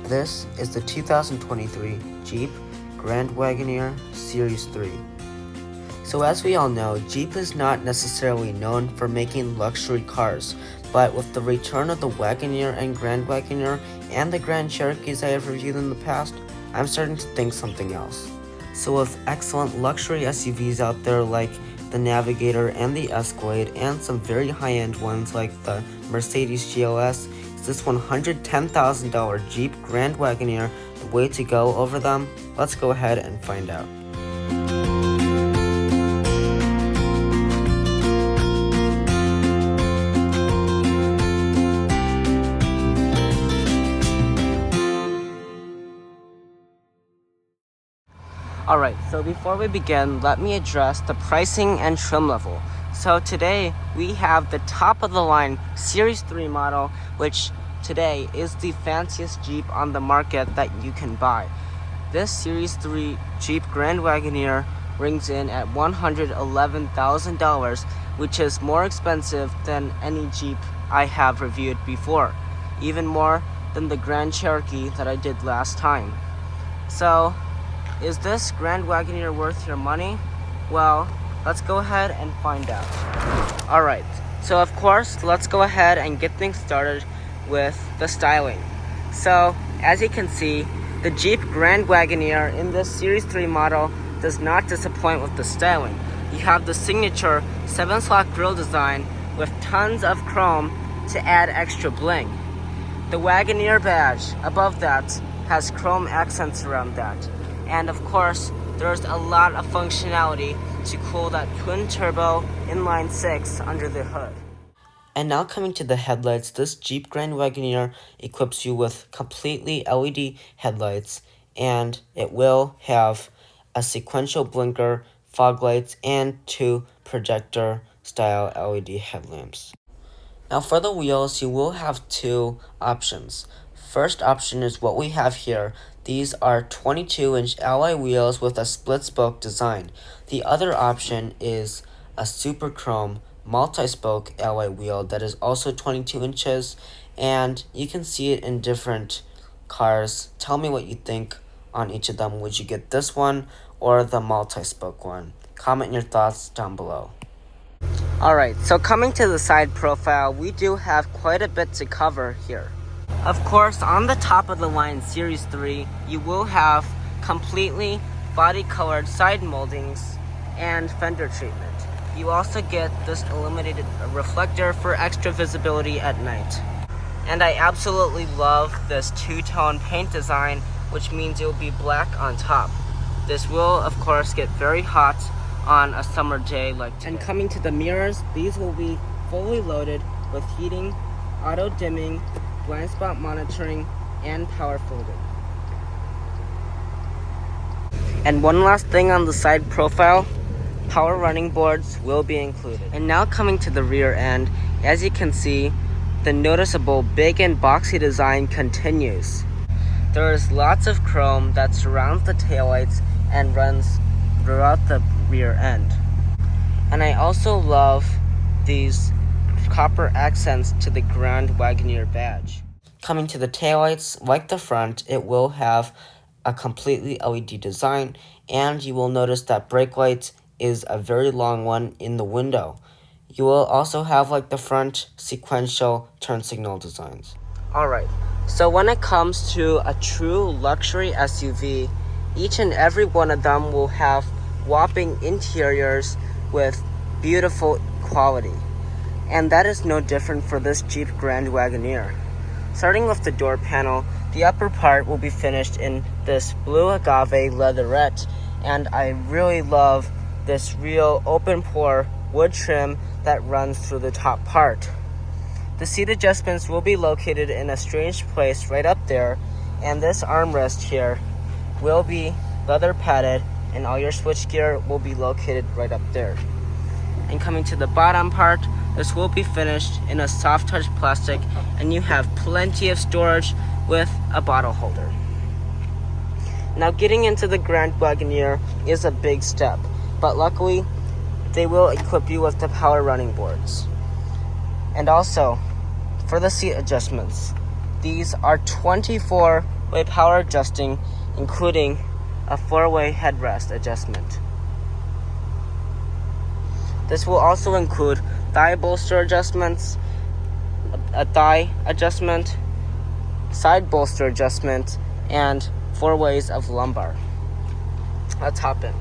This is the 2023 Jeep Grand Wagoneer Series 3. So as we all know, Jeep is not necessarily known for making luxury cars, but with the return of the Wagoneer and Grand Wagoneer and the Grand Cherokees I have reviewed in the past, I'm starting to think something else. So with excellent luxury SUVs out there like the Navigator and the Escalade, and some very high-end ones like the Mercedes GLS, is this $110,000 Jeep Grand Wagoneer the way to go over them? Let's go ahead and find out. Alright, so before we begin, let me address the pricing and trim level. So today, we have the top of the line Series 3 model, which today is the fanciest Jeep on the market that you can buy. This Series 3 Jeep Grand Wagoneer rings in at $111,000, which is more expensive than any Jeep I have reviewed before. Even more than the Grand Cherokee that I did last time. So, is this Grand Wagoneer worth your money? Well, let's go ahead and find out. Alright, so of course, let's go ahead and get things started with the styling. So, as you can see, the Jeep Grand Wagoneer in this Series 3 model does not disappoint with the styling. You have the signature 7-slot grille design with tons of chrome to add extra bling. The Wagoneer badge above that has chrome accents around that. And of course, there's a lot of functionality to cool that twin-turbo inline 6 under the hood. And now coming to the headlights, this Jeep Grand Wagoneer equips you with completely LED headlights, and it will have a sequential blinker, fog lights, and 2 projector-style LED headlamps. Now for the wheels, you will have 2 options. First option is what we have here. These are 22-inch alloy wheels with a split-spoke design. The other option is a super chrome multi-spoke alloy wheel that is also 22 inches, and you can see it in different cars. Tell me what you think on each of them. Would you get this one or the multi-spoke one? Comment your thoughts down below. Alright, so coming to the side profile, we do have quite a bit to cover here. Of course, on the top of the line Series 3, you will have completely body-colored side moldings and fender treatment. You also get this illuminated reflector for extra visibility at night. And I absolutely love this two-tone paint design, which means it will be black on top. This will, of course, get very hot on a summer day like today. And coming to the mirrors, these will be fully loaded with heating, auto-dimming, blind spot monitoring, and power folding. And one last thing on the side profile, power running boards will be included. And now coming to the rear end, as you can see, the noticeable big and boxy design continues. There is lots of chrome that surrounds the taillights and runs throughout the rear end. And I also love these copper accents to the Grand Wagoneer badge. Coming to the taillights, like the front, it will have a completely LED design, and you will notice that brake light is a very long one in the window. You will also have, like the front, sequential turn signal designs. Alright, so when it comes to a true luxury SUV, each and every one of them will have whopping interiors with beautiful quality. And that is no different for this Jeep Grand Wagoneer. Starting with the door panel, the upper part will be finished in this blue agave leatherette, and I really love this real open pore wood trim that runs through the top part. The seat adjustments will be located in a strange place right up there, and this armrest here will be leather padded, and all your switchgear will be located right up there. And coming to the bottom part, this will be finished in a soft touch plastic, and you have plenty of storage with a bottle holder. Now getting into the Grand Wagoneer is a big step, but luckily they will equip you with the power running boards. And also, for the seat adjustments, these are 24 6-way power adjusting, including a 4-way headrest adjustment. This will also include thigh bolster adjustments, a thigh adjustment, side bolster adjustment, and 4 ways of lumbar. Let's hop in.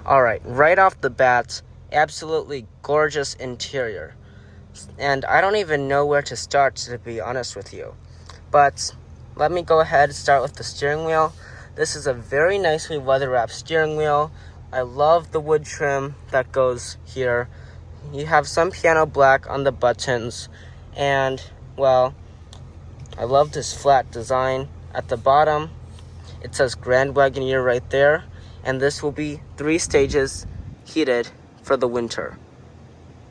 Alright, right off the bat, absolutely gorgeous interior. And I don't even know where to start, to be honest with you. But let me go ahead and start with the steering wheel. This is a very nicely leather-wrapped steering wheel. I love the wood trim that goes here. You have some piano black on the buttons. And, well, I love this flat design. At the bottom, it says Grand Wagoneer right there. And this will be 3 stages heated for the winter.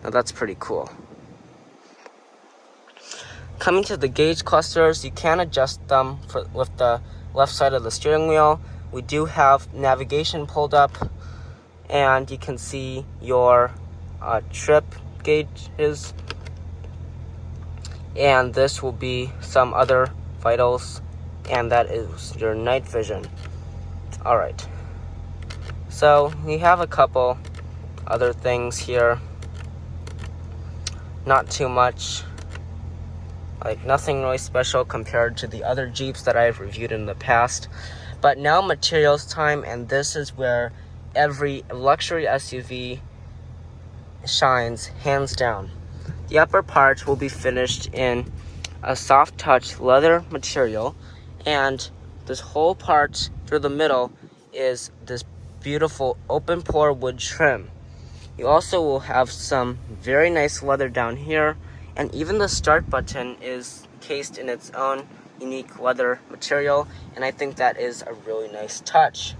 Now that's pretty cool. Coming to the gauge clusters, you can adjust them with the left side of the steering wheel. We do have navigation pulled up, and you can see your trip gauges, and this will be some other vitals, and that is your night vision. Alright, so we have a couple other things here, not too much. Like, nothing really special compared to the other Jeeps that I've reviewed in the past. But now materials time, and this is where every luxury SUV shines, hands down. The upper part will be finished in a soft touch leather material, and this whole part through the middle is this beautiful open pore wood trim. You also will have some very nice leather down here. And even the start button is cased in its own unique leather material, and I think that is a really nice touch.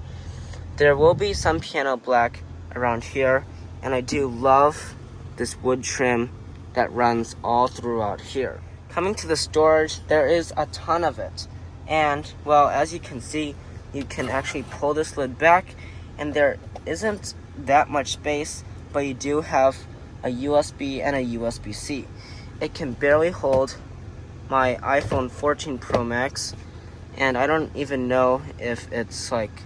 There will be some piano black around here, and I do love this wood trim that runs all throughout here. Coming to the storage, there is a ton of it. And, well, as you can see, you can actually pull this lid back, and there isn't that much space, but you do have a USB and a USB-C. It can barely hold my iPhone 14 Pro Max, and I don't even know if it's like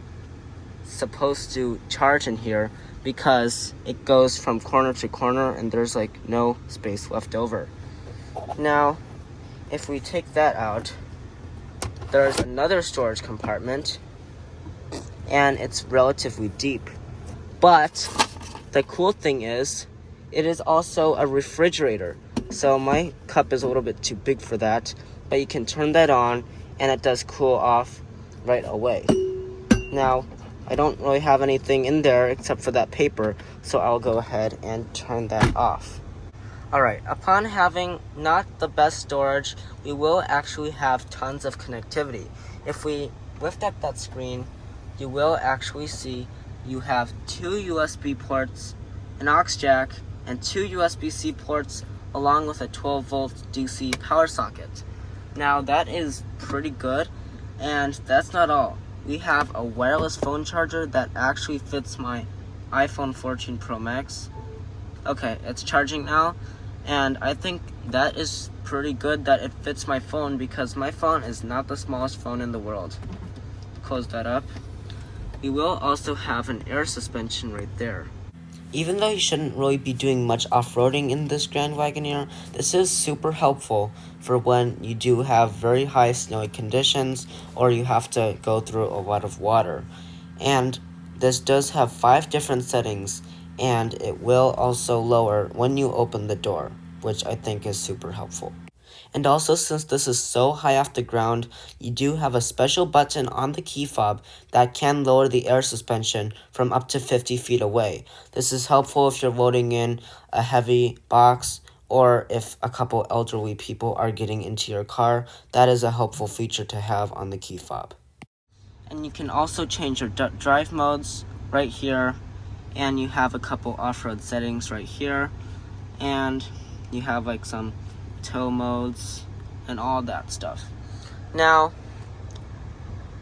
supposed to charge in here because it goes from corner to corner and there's like no space left over. Now, if we take that out, there's another storage compartment, and it's relatively deep. But the cool thing is, it is also a refrigerator. So my cup is a little bit too big for that, but you can turn that on and it does cool off right away. Now, I don't really have anything in there except for that paper, so I'll go ahead and turn that off. Alright, upon having not the best storage, we will actually have tons of connectivity. If we lift up that screen, you will actually see you have 2 USB ports, an aux jack, and 2 USB-C ports, along with a 12-volt DC power socket. Now that is pretty good, and that's not all. We have a wireless phone charger that actually fits my iPhone 14 Pro Max. Okay, it's charging now, and I think that is pretty good that it fits my phone because my phone is not the smallest phone in the world. Close that up. We will also have an air suspension right there. Even though you shouldn't really be doing much off-roading in this Grand Wagoneer, this is super helpful for when you do have very high snowy conditions or you have to go through a lot of water. And this does have 5 different settings, and it will also lower when you open the door, which I think is super helpful. And also, since this is so high off the ground, you do have a special button on the key fob that can lower the air suspension from up to 50 feet away. This is helpful if you're loading in a heavy box or if a couple elderly people are getting into your car. That is a helpful feature to have on the key fob. And you can also change your drive modes right here, and you have a couple off-road settings right here, and you have like some tow modes and all that stuff. Now,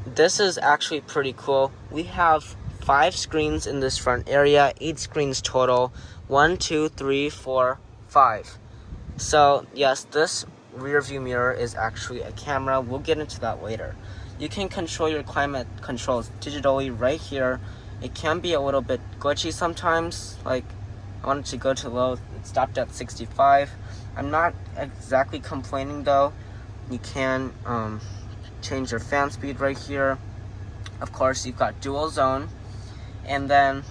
this is actually pretty cool. We have 5 screens in this front area, 8 screens total. 1, 2, 3, 4, 5. So yes, this rear view mirror is actually a camera. We'll get into that later. You can control your climate controls digitally right here. It can be a little bit glitchy sometimes. Like, I wanted to go to low, it stopped at 65. I'm not exactly complaining though. You can change your fan speed right here. Of course, you've got dual zone. And then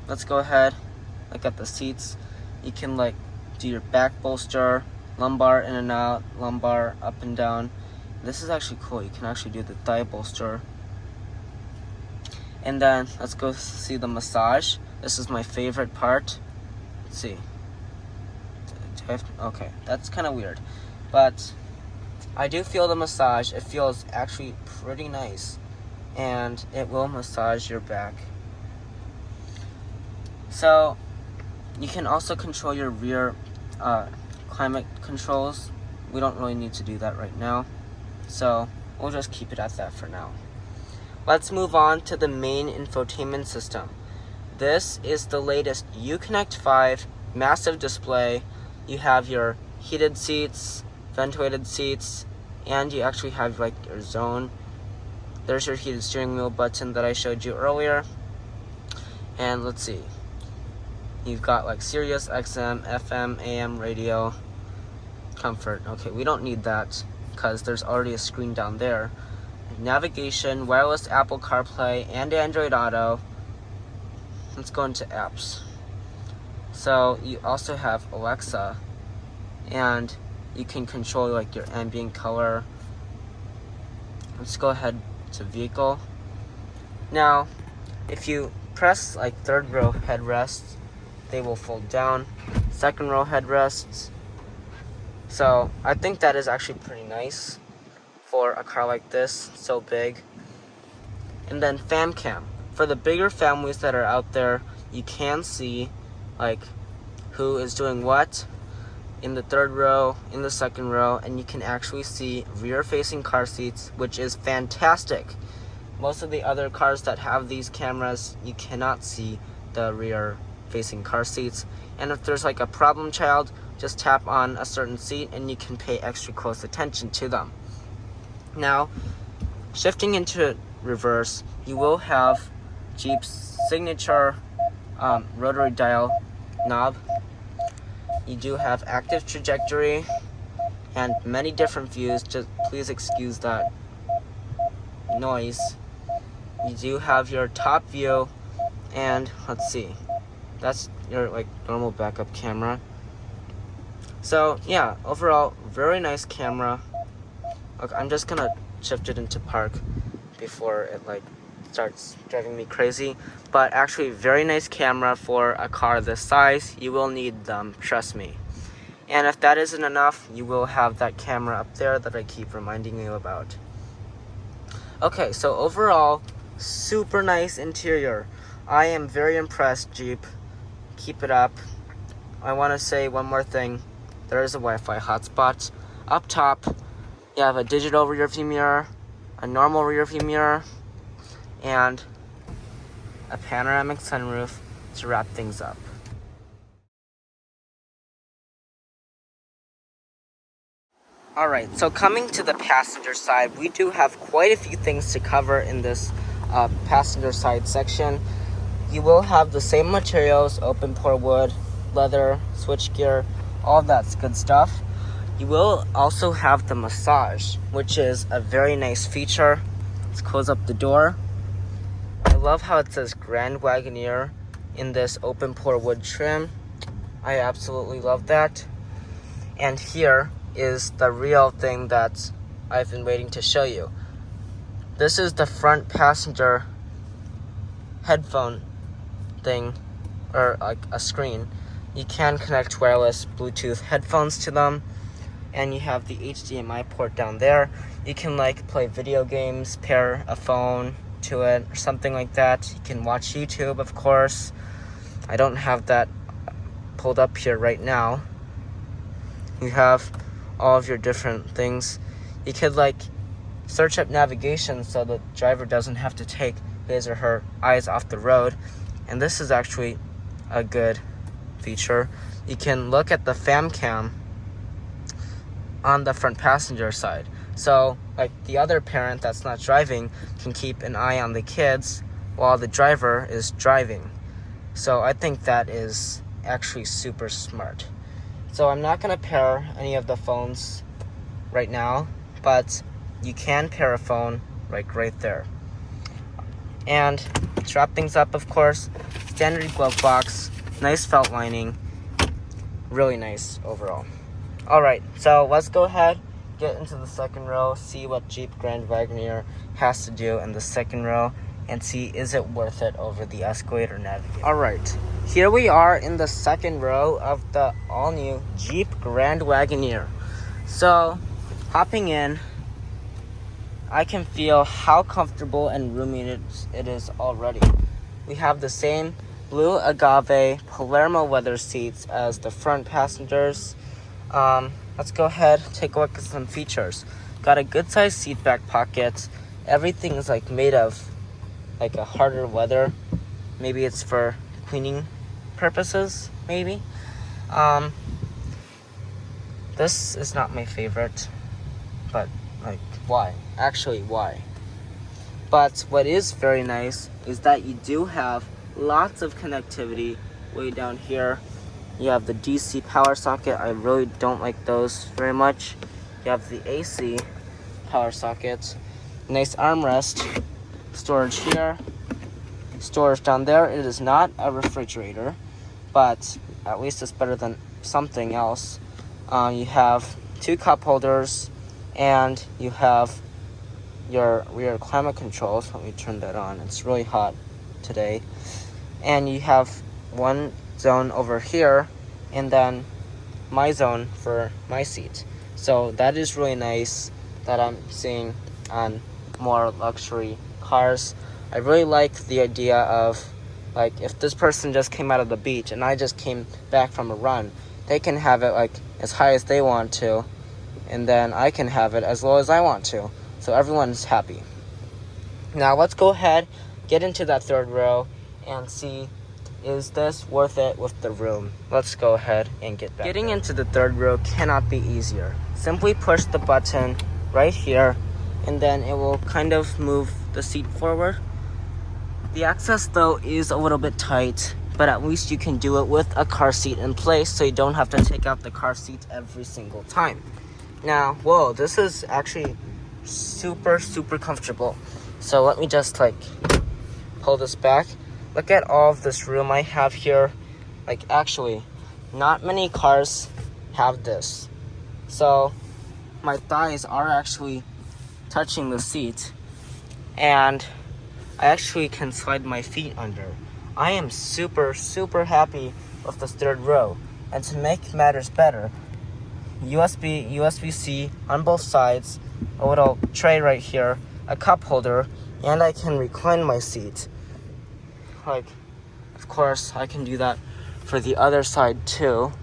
let's go ahead, look at the seats. You can like do your back bolster, lumbar in and out, lumbar up and down. This is actually cool. You can actually do the thigh bolster. And then let's go see the massage. This is my favorite part. Let's see. Okay, that's kind of weird, but I do feel the massage. It feels actually pretty nice, and it will massage your back. So you can also control your rear climate controls. We don't really need to do that right now, so we'll just keep it at that for now. Let's move on to the main infotainment system. This is the latest Uconnect 5 massive display. You have your heated seats, ventilated seats, and you actually have like your zone. There's your heated steering wheel button that I showed you earlier. And let's see. You've got like Sirius XM, FM, AM radio, comfort. Okay, we don't need that because there's already a screen down there. Navigation, wireless Apple CarPlay, and Android Auto. Let's go into apps. So you also have Alexa, and you can control like your ambient color. Let's go ahead to vehicle. Now, if you press like third row headrests, they will fold down. Second row headrests. So I think that is actually pretty nice for a car like this, so big. And then fam cam. For the bigger families that are out there, you can see like who is doing what in the third row, in the second row, and you can actually see rear facing car seats, which is fantastic. Most of the other cars that have these cameras, you cannot see the rear facing car seats. And if there's like a problem child, just tap on a certain seat and you can pay extra close attention to them. Now, shifting into reverse, you will have Jeep's signature rotary dial knob. You do have active trajectory and many different views. Just please excuse that noise. You do have your top view, and let's see, that's your like normal backup camera. So yeah, overall very nice camera. Look, I'm just gonna shift it into park before it like starts driving me crazy. But actually very nice camera for a car this size. You will need them, trust me. And if that isn't enough, you will have that camera up there that I keep reminding you about. Okay, so overall, super nice interior. I am very impressed, Jeep. Keep it up. I want to say one more thing. There is a Wi-Fi hotspot. Up top, you have a digital rear view mirror, a normal rear view mirror, and a panoramic sunroof to wrap things up. Alright, so coming to the passenger side, we do have quite a few things to cover in this passenger side section. You will have the same materials, open pore wood, leather, switchgear, all that's good stuff. You will also have the massage, which is a very nice feature. Let's close up the door. I love how it says Grand Wagoneer in this open pore wood trim. I absolutely love that. And here is the real thing that I've been waiting to show you. This is the front passenger headphone thing, or like a screen. You can connect wireless Bluetooth headphones to them, and you have the HDMI port down there. You can like play video games, pair a phone to it or something like that. You can watch YouTube, of course. I don't have that pulled up here right now. You have all of your different things. You could like search up navigation so the driver doesn't have to take his or her eyes off the road. And this is actually a good feature. You can look at the fam cam on the front passenger side. So like the other parent that's not driving can keep an eye on the kids while the driver is driving. So I think that is actually super smart. So I'm not gonna pair any of the phones right now, but you can pair a phone like right there. And to wrap things up, of course, standard glove box, nice felt lining, really nice overall. Alright, so let's go ahead, get into the second row, see what Jeep Grand Wagoneer has to do in the second row, and see is it worth it over the Escalade or Navigator. Alright, here we are in the second row of the all-new Jeep Grand Wagoneer. So, hopping in, I can feel how comfortable and roomy it is already. We have the same blue agave Palermo leather seats as the front passengers. Let's go ahead, take a look at some features. Got a good sized seat back pocket. Everything is like made of like a harder leather. Maybe it's for cleaning purposes, maybe. This is not my favorite, but like, why? Actually, why? But what is very nice is that you do have lots of connectivity way down here. You have the DC power socket. I really don't like those very much. You have the AC power socket. Nice armrest. Storage here. Storage down there. It is not a refrigerator, but at least it's better than something else. You have 2 cup holders, and you have your rear climate controls. Let me turn that on. It's really hot today. And you have one zone over here, and then my zone for my seat. So that is really nice that I'm seeing on more luxury cars. I really like the idea of, like, if this person just came out of the beach and I just came back from a run, they can have it like as high as they want to, and then I can have it as low as I want to. So everyone's happy. Now let's go ahead, get into that third row, and see, is this worth it with the room? Let's go ahead and get back. Getting into the third row cannot be easier. Simply push the button right here, and then it will kind of move the seat forward. The access though is a little bit tight, but at least you can do it with a car seat in place, so you don't have to take out the car seat every single time. Now, whoa, this is actually super comfortable. So let me just like pull this back. Look at all of this room I have here. Like, actually, not many cars have this. So my thighs are actually touching the seat, and I actually can slide my feet under. I am super happy with this third row. And to make matters better, USB-C on both sides, a little tray right here, a cup holder, and I can recline my seat. Like, of course, I can do that for the other side too,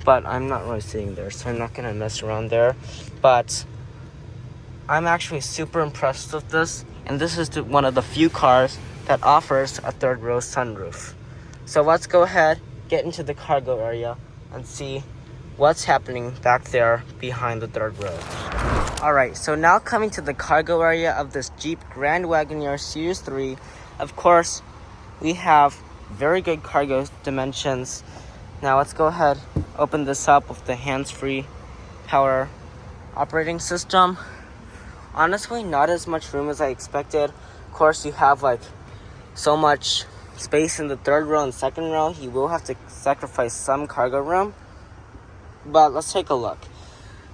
but I'm not really sitting there, so I'm not gonna mess around there. But I'm actually super impressed with this, and this is one of the few cars that offers a third row sunroof. So let's go ahead, get into the cargo area, and see what's happening back there behind the third row. Alright, so now coming to the cargo area of this Jeep Grand Wagoneer Series 3. Of course, we have very good cargo dimensions. Now let's go ahead, open this up with the hands-free power operating system. Honestly, not as much room as I expected. Of course, you have like so much space in the third row and second row. You will have to sacrifice some cargo room, but let's take a look.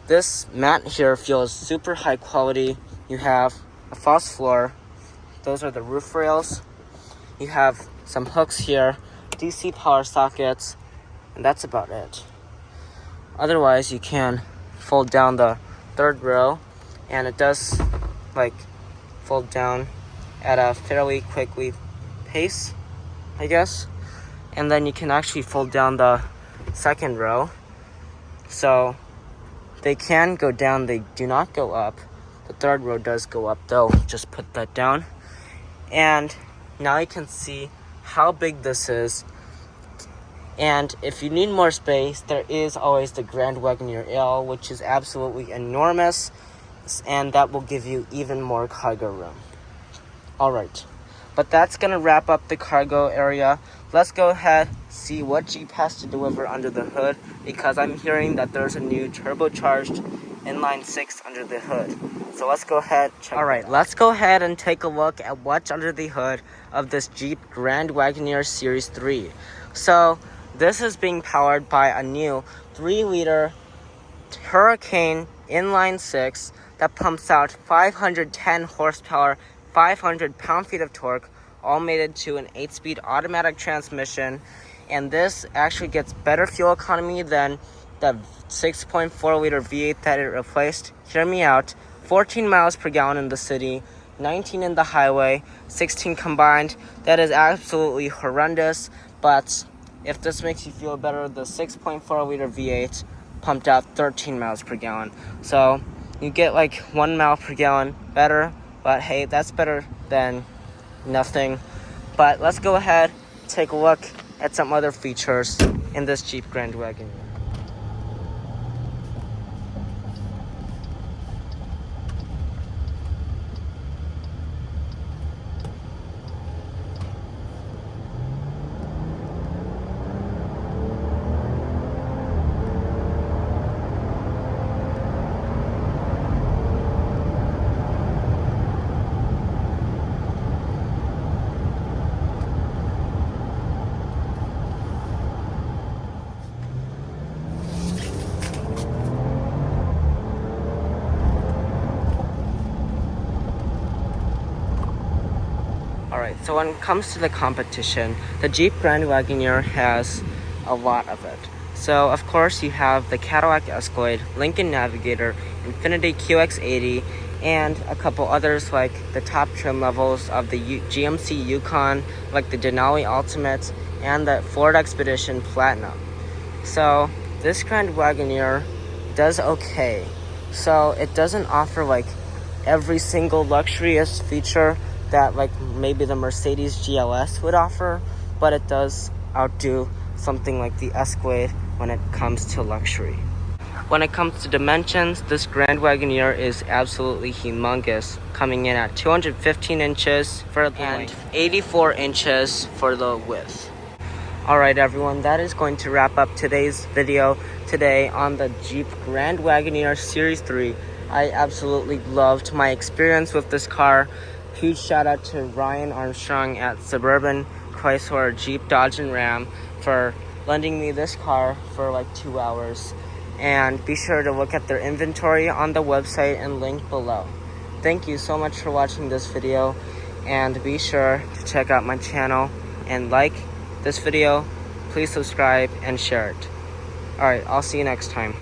This mat here feels super high quality. You have a false floor. Those are the roof rails. You have some hooks here, DC power sockets, and that's about it. Otherwise, you can fold down the third row, and it does like fold down at a fairly quickly pace, I guess. And then you can actually fold down the second row. So they can go down, they do not go up. The third row does go up though, just put that down. And now you can see how big this is. And if you need more space, there is always the Grand Wagoneer L, which is absolutely enormous, and that will give you even more cargo room. Alright, but that's going to wrap up the cargo area. Let's go ahead, see what Jeep has to deliver under the hood, because I'm hearing that there's a new turbocharged inline 6 under the hood. So let's go ahead, check. Alright, let's go ahead and take a look at what's under the hood of this Jeep Grand Wagoneer Series 3. So, this is being powered by a new 3-liter Hurricane inline 6 that pumps out 510 horsepower, 500 pound-feet of torque, all mated to an 8-speed automatic transmission. And this actually gets better fuel economy than the 6.4-liter V8 that it replaced. Hear me out. 14 miles per gallon in the city, 19 in the highway, 16 combined. That is absolutely horrendous, but if this makes you feel better, the 6.4-liter V8 pumped out 13 miles per gallon. So you get like 1 mile per gallon better, but hey, that's better than nothing. But let's go ahead, take a look at some other features in this Jeep Grand Wagoneer. Alright, so when it comes to the competition, the Jeep Grand Wagoneer has a lot of it. So, of course, you have the Cadillac Escalade, Lincoln Navigator, Infiniti QX80, and a couple others like the top trim levels of the GMC Yukon, like the Denali Ultimate, and the Ford Expedition Platinum. So, this Grand Wagoneer does okay. So, it doesn't offer like every single luxurious feature that like maybe the Mercedes GLS would offer, but it does outdo something like the Escalade when it comes to luxury. When it comes to dimensions, this Grand Wagoneer is absolutely humongous, coming in at 215 inches for the length, 84 inches for the width. Alright everyone, that is going to wrap up today's video today on the Jeep Grand Wagoneer Series 3. I absolutely loved my experience with this car. Huge shout out to Ryan Armstrong at Suburban, Chrysler, Jeep, Dodge, and Ram for lending me this car for like 2 hours. And be sure to look at their inventory on the website and link below. Thank you so much for watching this video, and be sure to check out my channel and like this video. Please subscribe and share it. Alright, I'll see you next time.